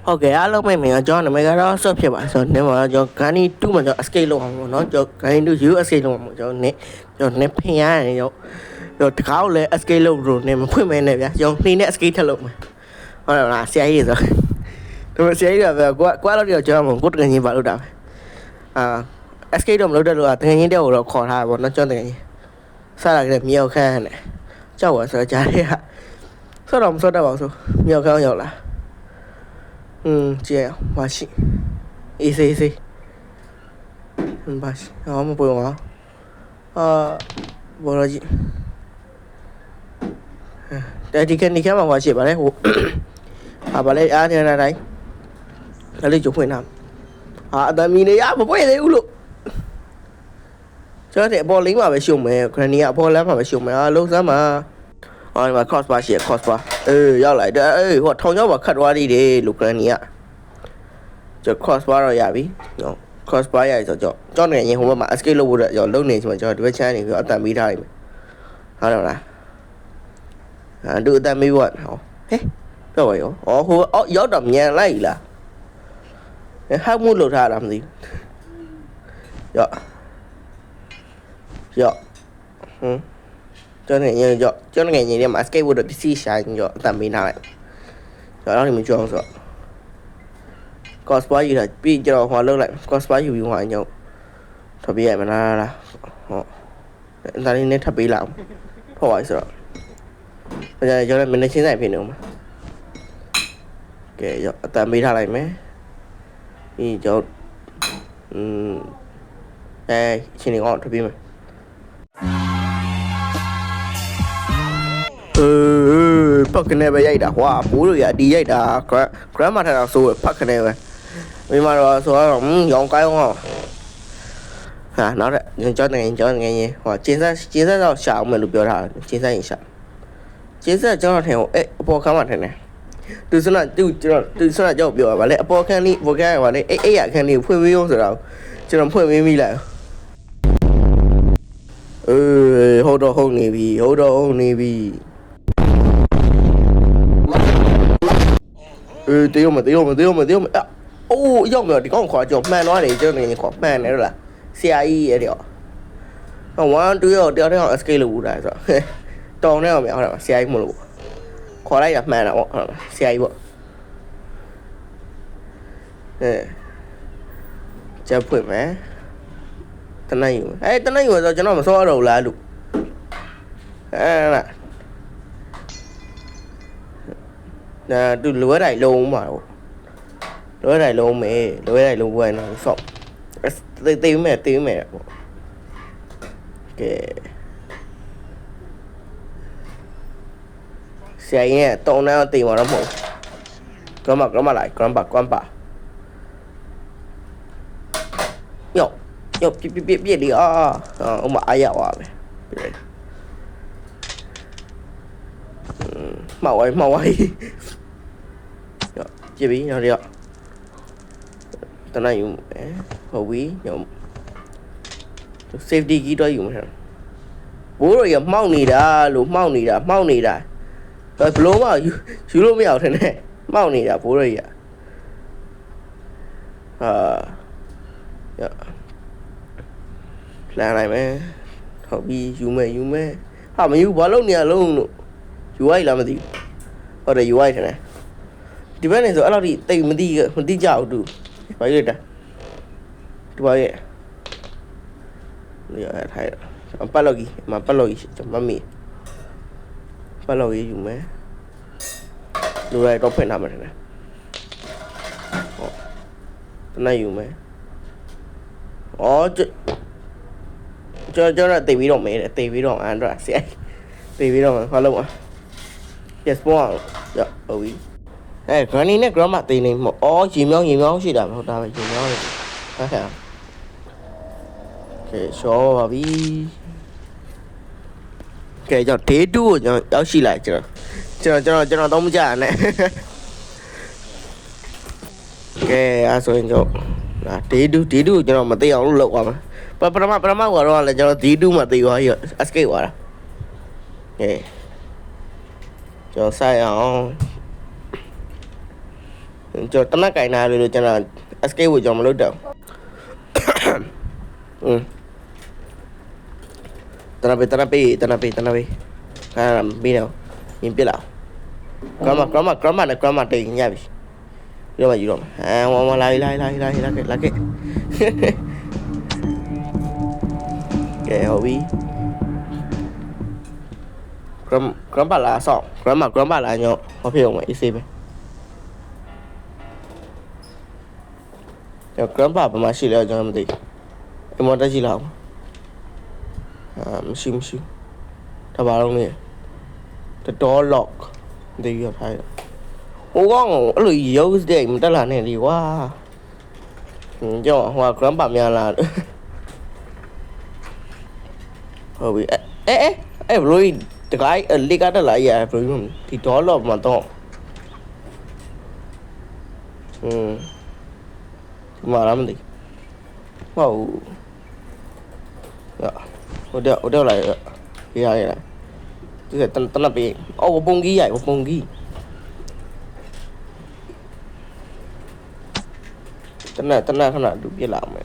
ဟုတ်ကဲ့အားလုံးပဲကျွန်တော်နာမည်ကတော့ဆော့ဖြစ်ပါဆိုတော့ဒီမှာကျွန်တော် Gani 2မှာကျွန်တော် escape လုပ်အောင်ပေါ့နော်ကျွန်တော် Gani 2 U escape လုပ်အောင်ပေါ့ကျွန်တော်နေဖင်ရတယ်ကျွန်တော်တကားကိုလည်း escape လုပ်လို့နေမဖွင့်မဲနဲ့ဗျာကျွန်တော်နှင်းနဲ့ escape ထက်လုပ်မယ်ဟုတ်တယ်လားဆရာကြီးဆိုတော့ဆရာကြီးကပဲကွာလို့တော့ကျွန်တော်ကိုတကယ်ချင်းပါလို့တာပဲescape တော့မလုပ်တတ်လို့တကယ်ချင်းတဲ့ကိုတော့ခေါ်ထားပါပေါ့နော်ကျွန်တော်တကယ်ချင်းစလာကြတဲ့မြောက်ခန်းနဲ့ကြောက်ပါဆိုတော့ကြားရဆော့တော့မဆော့တတ်ပါဘူးဆိုမြောက်ခန်းရောက်လာ这样马戏，easy，马戏，然后我们不用啊，我了解，但你看嘛，马戏吧嘞，我，吧嘞，来，那里就会拿，但明年不会的了，这点玻璃嘛被修没，可能你玻璃嘛被修没路上嘛。มาคอสบาเสียคอสบา要来的我通常我看ว่าดีๆลูกเนี่ยจะคอสบาเราอย่าพี่เนาะคอสบาใหญ่จ้อเนี่ยยังผมว่ามาสเกลโลบุระอย่าลงเนี่ยใช่มั้ยจ้อด้วยแช่นี่คือเอาแต่มีได้มั้ยเอาแล้วนะดูแต่มีบ่เฮาเฮ้ก็ว่าอยู่อ๋อโหย้อนดำเนี่ยไล่ล่ะห้ามูหลุดท่าทำสิย่อcho nên như cho nó ngày như mà skateboard được xí xài cho tầm mình này cho đó thì mình cho rồi cosplay gì là bị cho hòa lơ lại cosplay gì bị hoài nhau thật bị vậy mà là ta đi nên thật bị làm hỏi rồi bây giờ cho nên mình nên xin giải phiền nữa mà kể cho tầm mình này mấy thì cho đây xin đi ngon thật bị mà bắt cái này bây giờ đã hoa bố rồi à đi vậy đã cái mà thằng số bắt cái này vậy mà rồi số nó dọn cái không nó đấy cho này nhé hoặc chiến ra đâu xạo mình được biểu đạt chiến ra gì xạo chiến ra cho nó theo bộ khám mặt này từ xưa là cho biểu và lại bộ khám đi bộ khám và lại khám đi phơi video rồi đâu cho nó phơi mi lại hold on navy tiêu mà giống rồi thì có khỏi chụp mẹ nói để cho này khỏi mẹ này là CI vậy điều không quá tiêu thế họ scale lù đại rồi to này mẹ họ CI một lù khỏi đây là mẹ nào CI bộ chả phải mẹ tên này rồi cho nó mà xóa đầu là được nè từ lưới này luôn mà lưới này luôn quên nó sọc tiêu mẹ ok xe nha tô nào tìm vào đó một có mà lại con bà nhậu biết đi ông bà ai giàu à màu ấy chỉ biết nhau đi ạ tao này dùng hậu quý nhộng safety kỹ đó dùng hả bố rồi giờ mau nì đã rồi lố mà chú lố mèo thế này mau nì đã bố rồi dạ là này mẹ họ bị dùng mẹ họ mà dùng quá lâu nè luôn chú ấy làm gì ở đây chú ấy thế này thì bên này rồi nó đi tìm mình đi dạo được phải rồi đó chú ấy giờ thấy bắt lagi chấm bánh mì bắt lagi dùng mấy đồ này có phải làm rồi này cái này dùng mấy cho là tìm video mẹ để tìm video ăn rồi sẽ tìm video hoa lâu à yes more dạ ý cái này nó có mặt tiền này một chìm nhau gì đảm ta phải chìm nhau các bạn cái số và bi cái cho thế đu cho xì lại cho nó đông trả này cái số cho thế đu cho nó mà tiêu nó lộ mà Pertama gua là cho tidur mati gua ya. Aske gua. Cho sai cho tao nói cái này rồi cho là SK của chồng mà lúc đầu tao nói à bị đâu nhìn biết nào có mà tiền nha bị rồi mà gì rồi à mà lại cái cái hậu bi có mà là sọ có mà là nhỏ có phiền mà ít xem có mà xí leo cho em đi em muốn ta xí leo sim ta bảo luôn nè ta to lọc đi vào thay ô con cái gì dấu cái gì mình ta làm này đi quá cho hoa có bà nhà là bị rồi cái đi cái đó lại vậy rồi thì to lọc mà to mà làm gì wow ở đâu lại cái này này cái tên là bị một bông ghi vậy một bông ghi tên là không là được cái làm này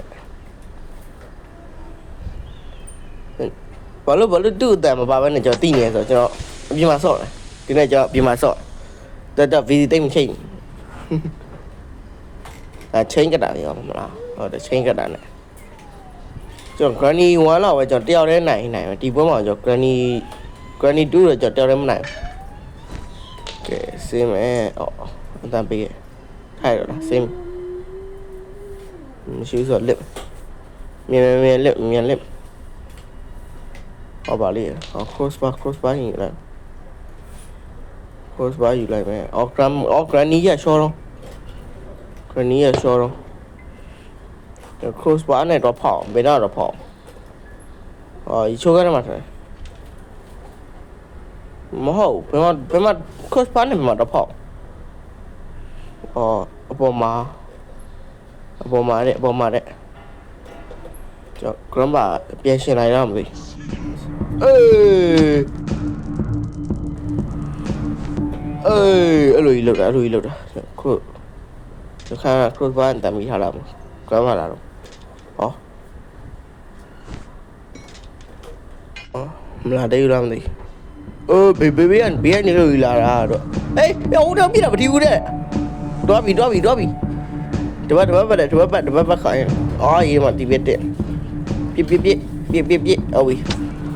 vào lúc đưa tại mà bà bên này cho tin này rồi cho bị mà sợ này cái này cho bị mà sợ ta vì tên mình chỉnh chỉnh cái đạn gì không là để chỉnh cái đạn này chọn granny hóa là phải chọn treo đến này mà đi bữa mà chọn granny đu rồi chọn treo đến này ok xem mẹ anh ta bị thay rồi xem xíu rồi lượm miền lượm bảo đi crossbar gì lại crossbar gì lại mẹ granny à cho đâu granny à cho đâu crossbar này nó跑没到nó跑一chỗ cái mặt này mà hậu phải mà crossbar này mà nó跑bộ mà đấy cho cái bà biến sinh này làm gì lùi lượt cho khai crossbar tại mình làm cái mà làm là đây làm gì biết anh như người là rồi ê ông đâu biết là thiêu đấy đó bị tôi bắt khỏi gì mà thì biết đấy biết ôi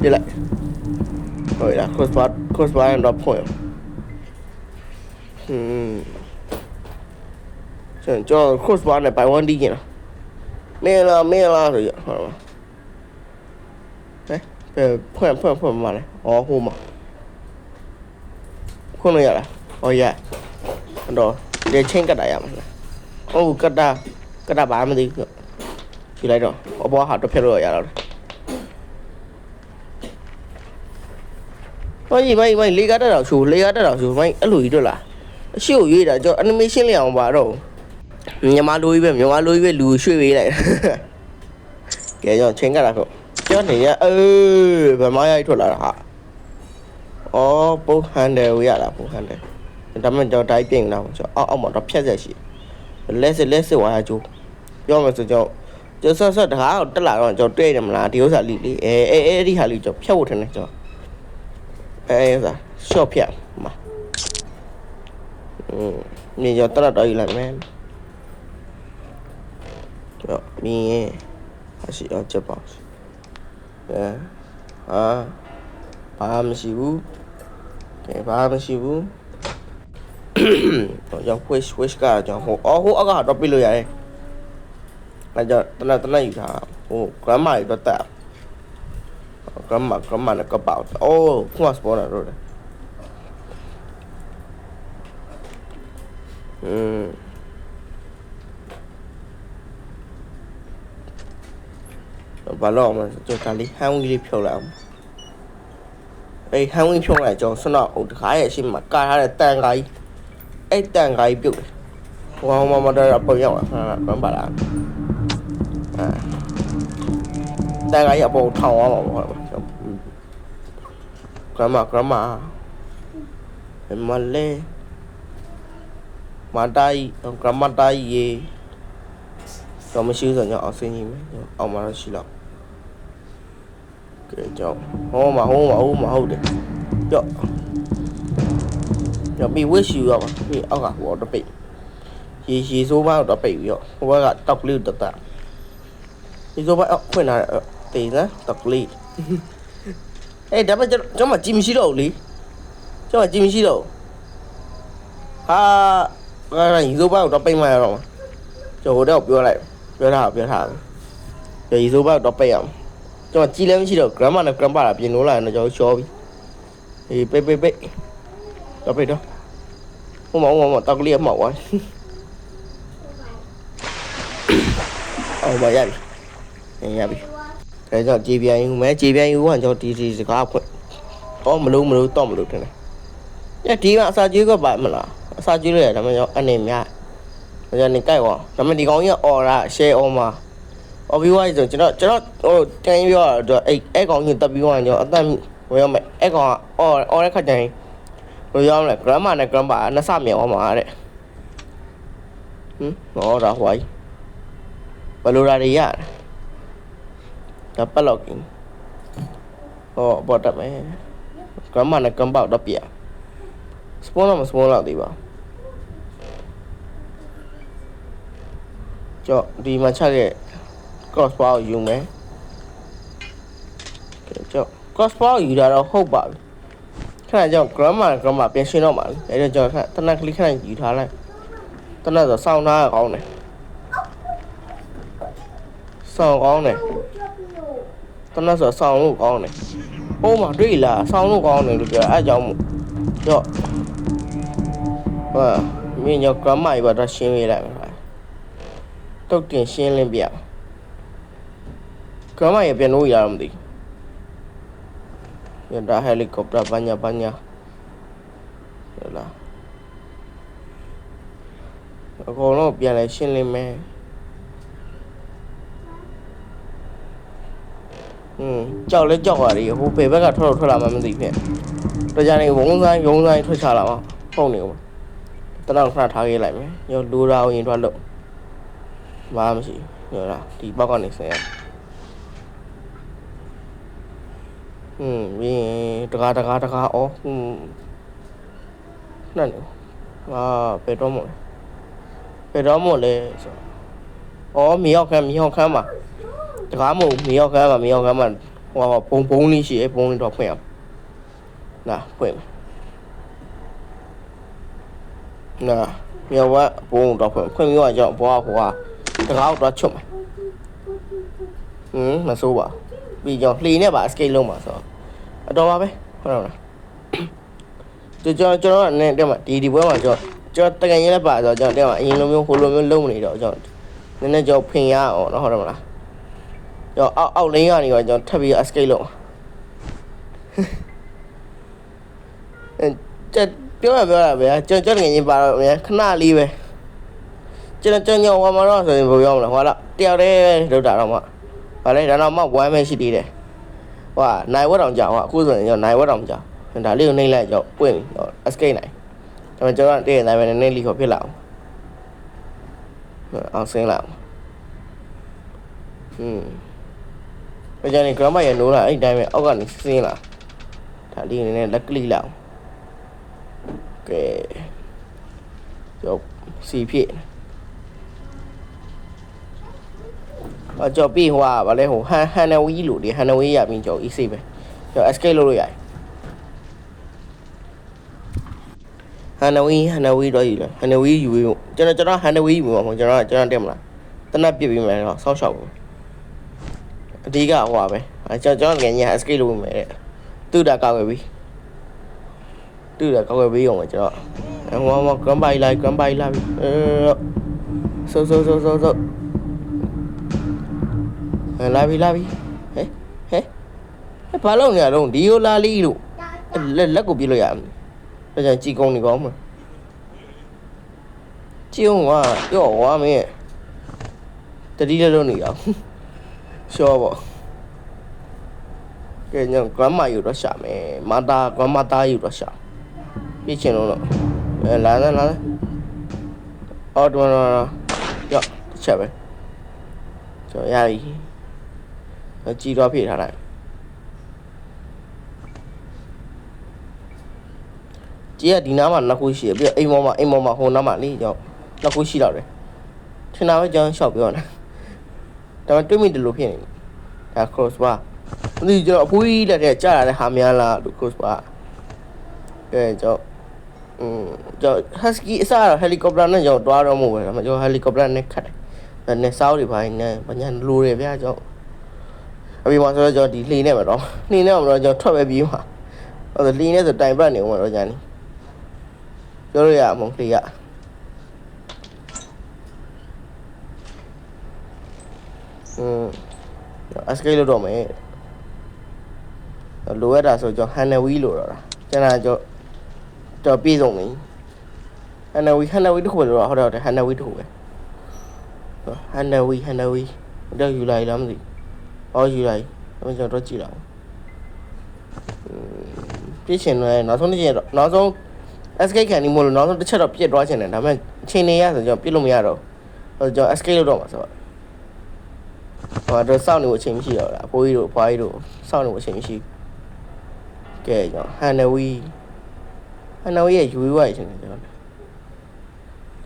đi lại rồi là crossbar and drop point cho crossbar này bài one đi nhỉ mẹ là rồi đấy phun mà này hôm mà phun này là dạ rồi để trên cái đại mà cái đá bán mà đi thì lại rồi bỏ hạt được rồi rồi mày lấy cái đó đảo chủ mày lùi rồi là siêu gì đã cho anh mới xin liền bà rồi nhà má lùi về lùi xuôi về lại kể cho trên cái là cho này và máy ai thuộc là hả bố handle vậy là bố handle tắm mình cho trái tiền nào cho ông một đập chết rồi chị let's qua chú do mà cho sao hả tất là rồi cho thuê làm là thiếu giả lì đi đi hà lì cho phiêu thế này cho ra shop hiện mà nhìn cho tất là đây là men rồi mi chỉ ở chợ bảo 밤 시부 cho quiz cả cho hô aga đọc bị lười vậy là cho tên này gì hả cái mày nó tạm cái mà nó có bảo không có sport rồi và lo mà cho ta đi hai người phiêu làm hai người phiêu lại cho số nào khái là xin mà cái là tan gái biểu mà đây là bao nhiêu các bạn làm tan gái ở bộ thầu mà em mà lê မာတာကြီး grandma တာကြီးရေတော့မရှိဆိုတော့အောင်စင်းကြီးမယ်အောင်မှာရှိတော့ကဲကြောင်းဟောမှာဟုတ်တယ်ကြော့ကြော့ပြီးဝစ်ရှူရောပြီးအောက်ကဟိုတော့ပိတ်ရေစိုးမတော့ပိတ်ပြီးတော့ဟိုဘက်ကတောက်ကလေးတက်တာရေစိုးမဖွင့်လာတေးစမ်းတောက်ကလေးအေးဒါမှကျွန်မကြည့်မရှိတော့ဘူးလေကျွန်မကြည့်မရှိတော့ဟာရေစိုးမတော့ပိတ်မှရတော့ကျွန်တော်တော့ပြောထားရေစိုးမတော့ပိတ်အောင်ကျွန်တော်ကြည့်လည်းမရှိတော့ grandma နဲ့ grandpa လာပြင်လို့လာတော့ကျွန်တော်ရှော်ပြီးအေးပိတ်တော့ပိတ်တော့ဟိုမှာတောက်ကလေးမှောက်သွားအောင်ပါရပြီဒါကြောင့်ကြေပြန်ယူမယ်ကြေပြန်ယူကကျွန်တော်ဒီစကားဖွင့်ဟောမလို့တော့မလို့ထင်တယ်ဒီကအစာကျွေးကပါမလားအစာကျွေးလို့ရဒါမှကျွန်တော်အနေများဒါကြောင့်နေကြိုက်သွားဒါမှဒီကောင်ကြီးကအော်တာ share အော်မှာအော်ပြီးသွားပြီဆိုကျွန်တော်ဟိုတန်းပြောတော့အဲ့ကောင်ကြီးတက်ပြီးသွားရင်ကျွန်တော်အသက်ဝယ်ရမယ်အဲ့ကောင်ကအော်တဲ့ခါကျရင်ဘယ်ရောက်လဲ grandma နဲ့ grandpa နှစ်ဆမြောက်အောင်ပါတဲ့ဟောဒါဟွာဘယ်လိုလာတွေရဒါပတ်လောက်ကင်းဟောပေါ်တက်မယ် grandma နဲ့ grandpa တော့ပြစပွန်တော့မစပွန်တော့သေးပါကြော့ဒီမှာချက်ခဲ့ cross bar ကိုယူမယ်ကြော့ cross bar ကိုယူတာတော့ဟုတ်ပါပြီခဏကြောင့် grandma ပြန်ရှင်းတော့မှာလေအဲ့ဒါကြောင့်တနက်ကလေးခဏယူထားလိုက်တနက်ဆိုစောင်းထားကောင်းတယ်စောင်းကောင်းတယ်တနက်ဆိုစောင်းလို့ကောင်းတယ်ဟိုးမှာတွေ့လားစောင်းလို့ကောင်းတယ်လို့ပြောအဲ့ကြောင့်ကြော့ဟာမင်းကြောင့် grandma ကြီးတော့ရှင်းပေးလိုက်မယ်တုတ်တင်ရှင်းလင်းပြgrandma ရပြန်လို့ရတော့မသိရတာ helicopter ဘာညာဟဲ့လားအကုန်လုံးပြန်လဲရှင်းလင်းမယ်ကြောက်လဲကြောက်ရတယ်ဟိုပေဘက်ကထွက်လာမှမသိဖြစ်တော့ကြနေဝုန်းဆိုင်ထွက်ချလာမှာဖုန်းနေဦးတတော့ခဏထားခဲ့လိုက်မယ်ရောလူရာကိုရင်ထွက်လို့ဘာမှမရှိရောလားဒီဘောက်ကနေဆင်းရမင်းတကားအော်นั่นပေတော့မို့လဲဆိုအော်မြေရောက်ခမ်းမှာတကားမို့မြေရောက်ခမ်းမှာဟိုဘုံလေးရှိဘုံလေးတော့ဖွင့်အောင်နာဖွင့်နာမြေဝတ်ဘုံတော့ဖွင့်ပြီးတော့ကြောင့်ဘွားဟိုဟာတကားတော့ချွတ်မယ်မဆိုးပါပြီးကြောင့်လှေနဲ့ပါ escape လုံးပါဆိုတော့အတော်ပါပဲဟုတ်တော့လားကျွန်တော်နဲ့တက်မှာဒီပွဲမှာကျွန်တော်တကယ်ရင်လည်းပါဆိုတော့ကျွန်တော်တက်မှာအရင်လိုမျိုးဟိုလိုမျိုးလုံးမနေတော့ကျွန်တော်နည်းနည်းကျွန်တော်ဖင်ရအောင်နော်ဟုတ်တယ်မလားကျွန်တော်အောက်လင်းကနေတော့ကျွန်တော်ထပ်ပြီး escape လုပ်ပြောရဗျာကျွန်တော်တကယ်ရင်ပါတော့ဗျာခဏလေးပဲကျွန်တော်ဟိုမှာတော့ဆိုရင်ဘယ်ရောက်မလဲဟိုလားတယောက်တည်းလောက်တာတော့မှဗါလဲဒါတော့မှ1ပဲရှိသေးတယ်ဟိုကနိုင်ဝက်တောင်ကြာဟိုအခုဆိုရင်ကျွန်တော်နိုင်ဝက်တောင်ကြာဒါလေးကိုနှိမ့်လိုက်ကြောက်ပွင့် escape နိုင်ဒါပေမဲ့ကျွန်တော်တည့်နိုင်ပဲနည်းနည်းလေးခေါ်ဖြစ်လာအောင်ဆင်းလာဒါကြောင့် grandma ရနိုးလာအဲ့တိုင်းပဲအောက်ကနေဆင်းလာဒါလေးနည်းနည်းလက်ကလိလောက်ကဲကြောက်စီဖြစ်ကြောက်ပြီးဟိုကဗာလဲဟိုဟန်နဝီလို့ဒီဟန်နဝီရပြီးကြောက် easy ပဲကြောက် escape လုပ်လို့ရတယ်ဟန်နဝီတော့ယူလားဟန်နဝီယူပြီးကျွန်တော်ဟန်နဝီယူမှာမဟုတ်ကျွန်တော်တက်မလားတနက်ပြစ်ပြီးမယ်တော့ဆောက်ရှောက်ဘူးအဓိကဟိုပါပဲကျွန်တော်ငယ်ညာ escape လုပ်မယ်တဲ့သူ့တာကောက်ွယ်ပြီးအောင်ကျွန်တော်ဟိုမှာ grandpa လိုက်ပြီဆိုလာပြီဟဲ့ဘာလုပ်နေရတော့ဒီယိုလာလီလို့လက်ကိုပြလို့ရမယ်ဒါကြောင့်ကြည်ကုန်းနေကောင်းမှာကြည်ုံကပြောဝါမင်းတတိလည်းလုံးနေအောင်ရှော့ပေါ့ကဲည grandma ယူတော့ရှာမယ်grandma သားယူတော့ရှာပြစ်ချင်လို့လာ အော်တော်ရော့တစ်ချက်ပဲကျွန်တော်ရပြီကြည်တော့ဖြည့်ထားလိုက်ကြည်ကဒီနားမှာနှစ်ခုရှိရပြီးတော့အိမ်ပေါ်မှာဟိုနားမှာလေကျွန်တော်နှစ်ခုရှိတော့တယ်ထင်တာပဲကျွန်တော်ရှောက်ပြောနေတာဒါပေမဲ့တွေ့မိတယ်လို့ဖြစ်နေဒါ cross bar ဒီကျွန်တော်အဖိုးကြီးလက်ထဲကြားလာတဲ့ဟာများလားလို့ cross bar ကျွန်တော် husky အစားတော့ helicopter နဲ့ကျွန်တော်တွားတော့မို့ပဲဒါပေမဲ့ကျွန်တော် helicopter နဲ့ခတ်တယ်နဲ့စောက်တွေပိုင်းနဲ့ဘာညာလိုတယ်ဗျာကျွန်တော်အပြင်မှာဆိုတော့ကျွန်တော်ဒီလှေနဲ့ပဲတော့လှေနဲ့မှတော့ကျွန်တော်ထွက်ပဲပြီးမှာအဲ့ဒါလှေနဲ့ဆိုတိုင်ပတ်နေဦးမှာတော့ကြာနေပြောလို့ရမဟုတ်လှေရescape လို့တော့မယ်လိုရတာဆိုကျွန်တော် handle wheel လို့တော့ကျွန်တော်ပြေဆုံးနေ handle wheel တခုပဲလို့တော့ဟုတ်တယ် handle wheel တခုပဲ handle wheel တော့ယူလိုက်လားမသိယူလိုက်ကျွန်တော်တော့ကြည့်လာပြည့်ချင်တယ်နောက်ဆုံး escape ခံနေမို့လို့နောက်ဆုံးတစ်ချက်တော့ပြစ်သွားချင်တယ်ဒါပေမဲ့အချိန်နေရဆိုကျွန်တော်ပြစ်လို့မရတော့ကျွန်တော် escape လုပ်တော့မှာဆိုတော့တော့စောင့်နေဖို့အချိန်မရှိတော့လားအဖိုးကြီးတို့အဖွားကြီးတို့စောင့်နေဖို့အချိန်မရှိကဲကျွန်တော် handle wheel ရဲ့ UI ရရှင်တယ်ကျွန်တော်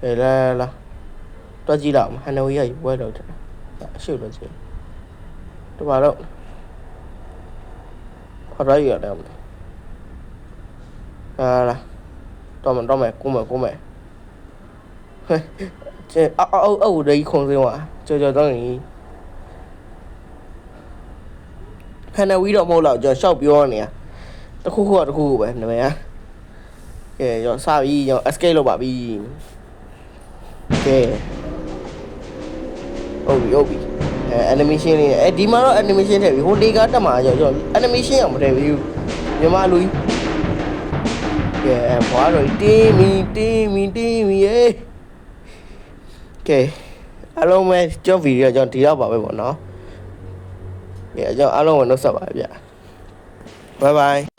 ကဲလာတော့ကြည့်လောက် handle wheel ရဲ့ UI လောက်တယ်အရှုပ်လို့ကြည့်တပါတော့ခေါ်ရရတယ်မလားလာတော့မယ်ကိုမယ်ဟဲ့အော်ဒီခုံစင်းွာကြောတော့နေhandle wheel တော့မဟုတ်တော့ကျွန်တော်ရှောက်ပြောနေရတခုခုပဲနာမည်ကဲရောစပြီကျွန်တော် escape လုပ်ပါပြီကဲဟုတ်ပြီanimation လေးဒီမှာတော့ animation ထည့်ပြီဟိုလေကားတက်မှာကျွန်တော် animation အောင်မထည့်ဘူးမြန်မာလူကြီးကဲဘွားတော့တင်းမီရေးကဲအားလုံးပဲကျွန်တော်ဗီဒီယိုကျွန်တော်ဒီတော့ပါပဲပေါ့နော်ကဲကျွန်တော်အားလုံးကိုနှုတ်ဆက်ပါဗျbye bye